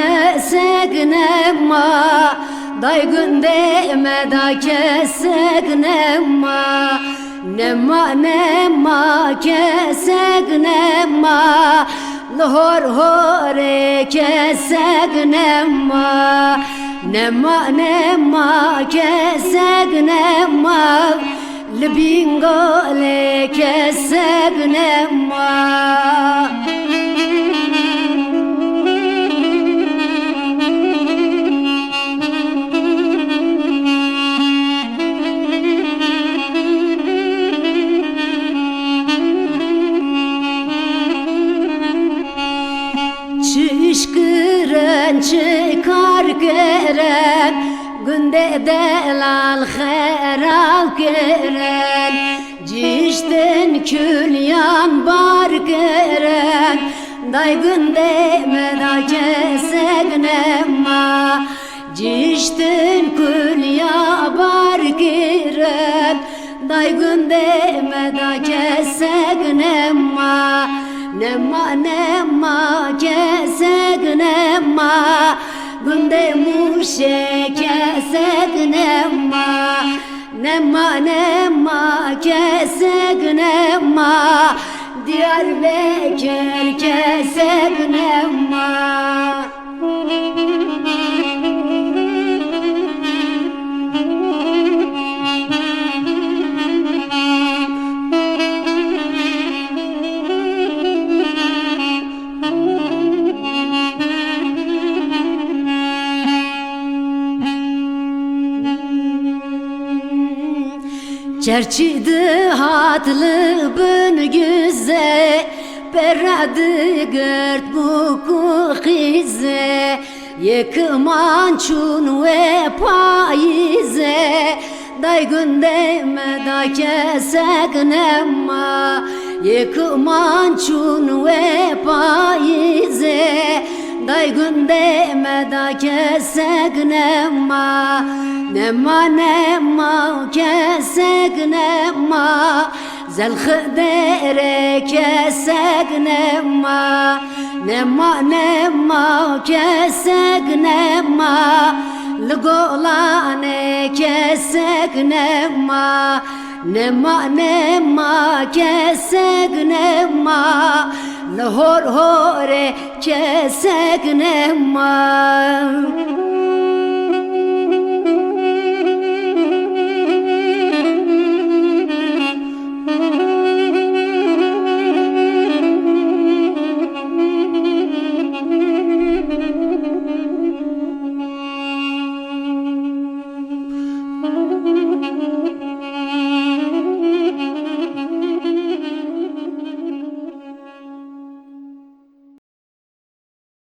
kesek nema, daygın meda kesek nema. Nema kesek nema, lahor hore kesek nema. Nema kesek nema, libingole kesek nema. Çişkıren çıkar geren, günde delal kherav geren. Cişten kül yan bar geren, daygın meda kesek nema. Cişten kül ya bar geren, daygın meda kesek nema. Nema kesek nema, günde muşe kesek nema. Nema kesek nema, Diyarbakır kesek nema. Çerçidi hatlı bün güze, peradı gert buku khize. Yekman çun ve payize, daygın meda kesek nema. Yekman çun ve payize, daygın meda kesek nema. Nema kesek nema, zelx dere kesek nema. Nema kesek nema, ligolane kesek nema. Nema kesek nema, lahor hore kesek nema.